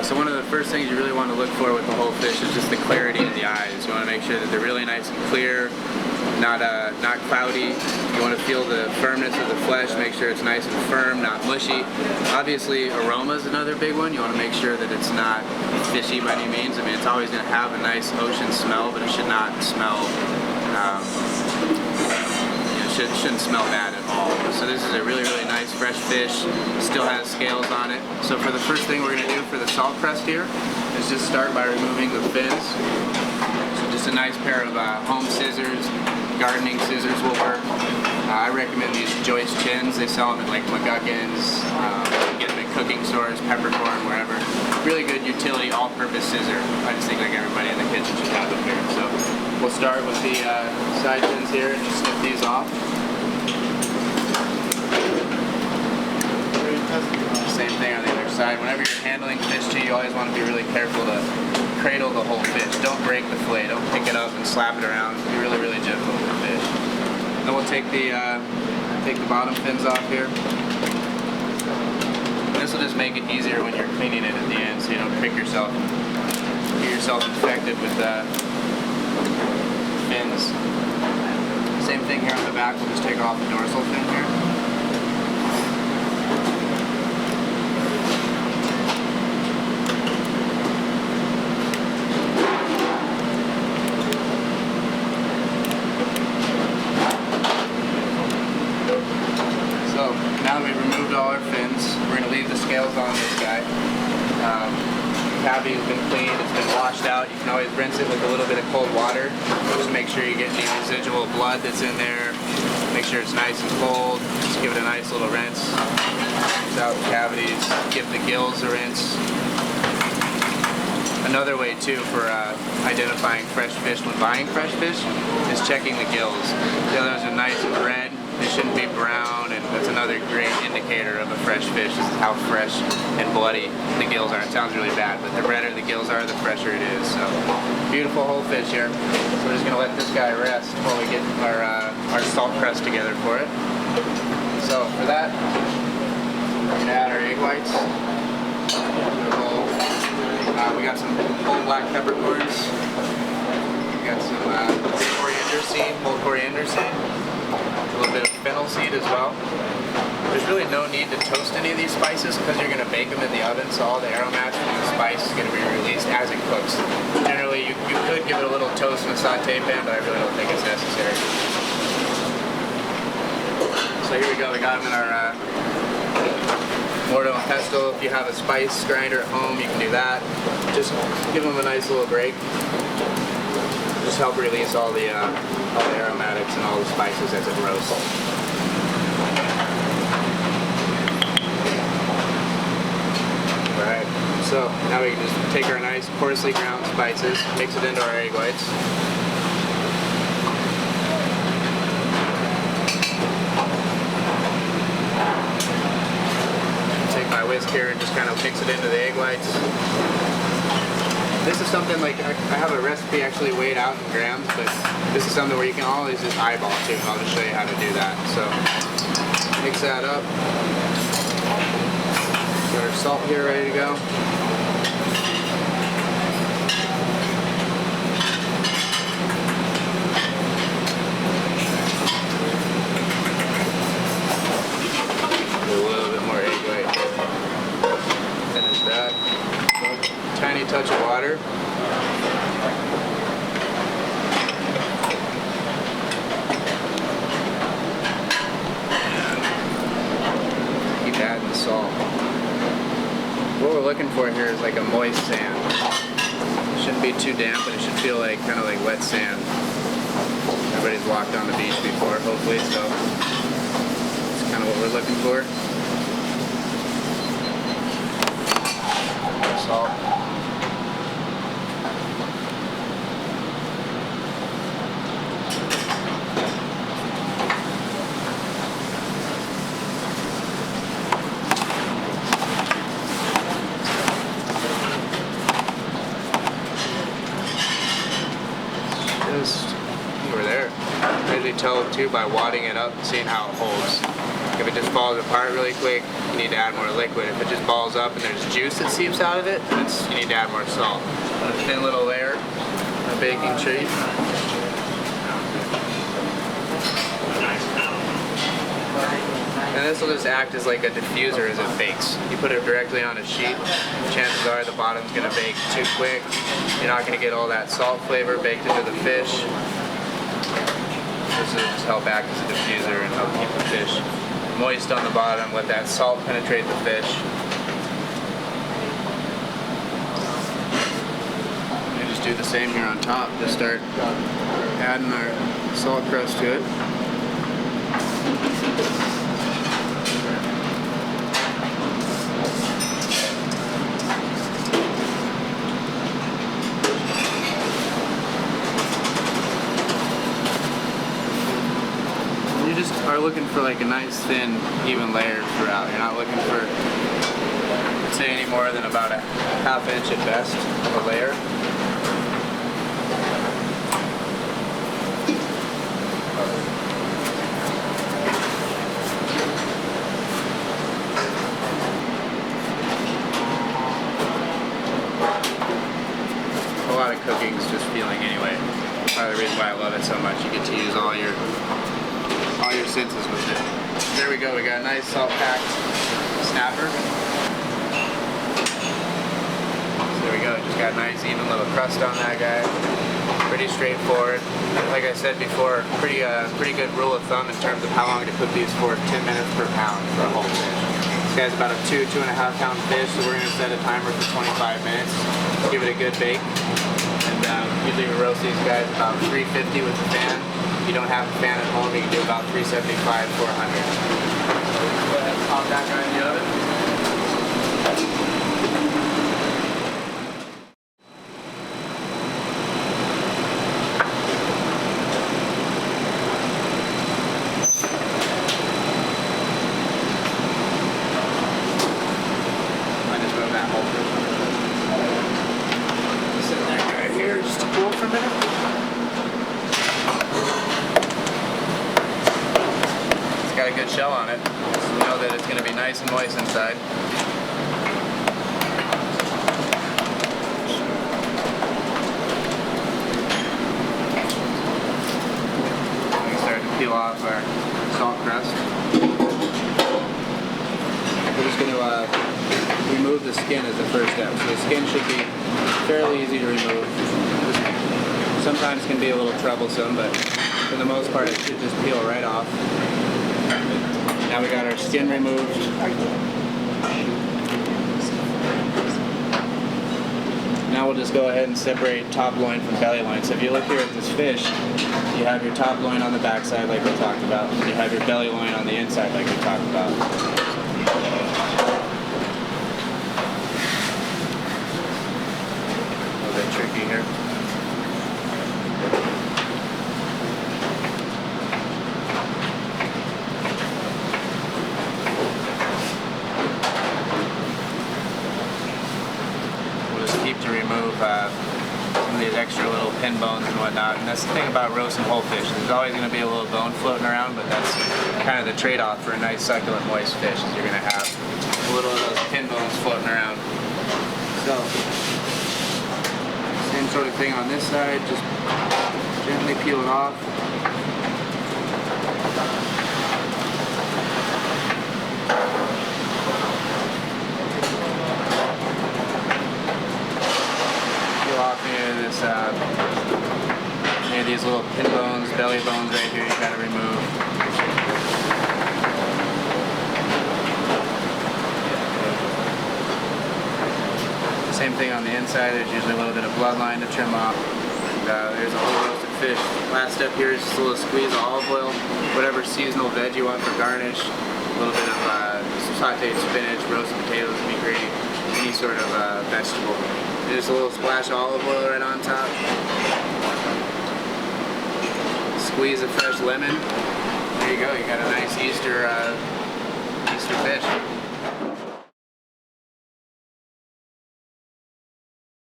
So one of the first things you really want to look for with the whole fish is just the clarity in the eyes. You want to make sure that they're really nice and clear, not cloudy. You want to feel the firmness of the flesh, make sure it's nice and firm, not mushy. Obviously, aroma is another big one. You want to make sure that it's not fishy by any means. I mean, it's always going to have a nice ocean smell, but it should not smell, it shouldn't smell bad at all. So this is a really, really nice fresh fish. Still has scales on it. So for the first thing we're going to do for the salt crust here is just start by removing the fins. So just a nice pair of home scissors, gardening scissors will work. I recommend these Joyce chins. They sell them at like McGuckin's, you get them at cooking stores, Peppercorn, wherever. Really good utility all-purpose scissor. I just think like everybody in the kitchen should have them here. So we'll start with the side fins here and just snip these off. Same thing on the other side. Whenever you're handling fish too, you always want to be really careful to cradle the whole fish. Don't break the fillet. Don't pick it up and slap it around. Be really, really gentle with the fish. Then we'll take the bottom fins off here. This will just make it easier when you're cleaning it at the end, so you don't get yourself infected with fins. Same thing here on the back. We'll just take off the dorsal fin here. Now that we've removed all our fins, we're going to leave the scales on this guy. The cavity's been cleaned, it's been washed out. You can always rinse it with a little bit of cold water. Just make sure you get any residual blood that's in there. Make sure it's nice and cold. Just give it a nice little rinse. Rinse out the cavities. Give the gills a rinse. Another way too for identifying fresh fish when buying fresh fish is checking the gills. The others are nice and red. They shouldn't be brown, and that's another great indicator of a fresh fish, is how fresh and bloody the gills are. It sounds really bad, but the redder the gills are, the fresher it is. So, beautiful whole fish here. So we're just going to let this guy rest while we get our salt crust together for it. So for that, we're going to add our egg whites. We got some whole black peppercorns. We got some coriander seed, whole coriander seed. A little bit of fennel seed as well. There's really no need to toast any of these spices because you're going to bake them in the oven, so all the aromatics from the spice is going to be released as it cooks. Generally, you could give it a little toast in a saute pan, but I really don't think it's necessary. So here we go. We got them in our morto and pesto. If you have a spice grinder at home, you can do that. Just give them a nice little break. Just help release all the aromatics and all the spices as it roasts. Alright, so now we can just take our nice coarsely ground spices, mix it into our egg whites. Take my whisk here and just kind of mix it into the egg whites. This is something like, I have a recipe actually weighed out in grams, but this is something where you can always just eyeball too, and I'll just show you how to do that. So, mix that up. Got our salt here ready to go. A little bit more egg white. Finish that. Tiny touch of water. And keep adding the salt. What we're looking for here is like a moist sand. It shouldn't be too damp, but it should feel like kind of like wet sand. Everybody's walked on the beach before, hopefully, so that's kind of what we're looking for. Salt. Just over there. I usually tell too by wadding it up and seeing how it holds. If it just falls apart really quick, you need to add more liquid. If it just balls up and there's juice that seeps out of it, you need to add more salt. A thin little layer of baking sheet. And this will just act as like a diffuser as it bakes. You put it directly on a sheet, chances are the bottom's going to bake too quick. You're not going to get all that salt flavor baked into the fish. This will just help act as a diffuser and help keep the fish moist on the bottom, let that salt penetrate the fish. And just do the same here on top. Just start adding our salt crust to it. Are looking for like a nice thin even layer throughout. You're not looking for, I'd say, any more than about a ½ inch at best of a layer. A lot of cooking is just feeling anyway. Part of the reason why I love it so much. You get to use all your senses with it. There we go, we got a nice salt-packed snapper. So there we go, just got a nice even little crust on that guy. Pretty straightforward. Like I said before, pretty good rule of thumb in terms of how long to cook these for, 10 minutes per pound for a whole fish. This guy's about a 2.5 pound fish, so we're going to set a timer for 25 minutes. Give it a good bake. And usually we roast these guys about 350 with the fan. If you don't have a fan at home, you can do about 375, 400. Go ahead and pop that guy in the oven. I just move that whole fish. Set that guy here just to cool for a minute. Got a good shell on it, so you know that it's going to be nice and moist inside. We can start to peel off our salt crust. We're just going to remove the skin as the first step. So the skin should be fairly easy to remove. Sometimes can be a little troublesome, but for the most part it should just peel right off. Now we got our skin removed. Now we'll just go ahead and separate top loin from belly loin. So if you look here at this fish, you have your top loin on the back side like we talked about. You have your belly loin on the inside like we talked about. A little bit tricky here. To remove some of these extra little pin bones and whatnot. And that's the thing about roasting whole fish. There's always going to be a little bone floating around, but that's kind of the trade-off for a nice succulent moist fish, is you're going to have a little of those pin bones floating around. So, same sort of thing on this side, just gently peel it off. These little pin bones, belly bones right here, you gotta remove. Same thing on the inside. There's usually a little bit of bloodline to trim off. And, there's a whole roasted fish. Last step here is just a little squeeze of olive oil, whatever seasonal veg you want for garnish. A little bit of sauteed spinach, roasted potatoes would be great. Any sort of vegetable. Just a little splash of olive oil right on top. Squeeze a fresh lemon. There you go. You got a nice Easter fish.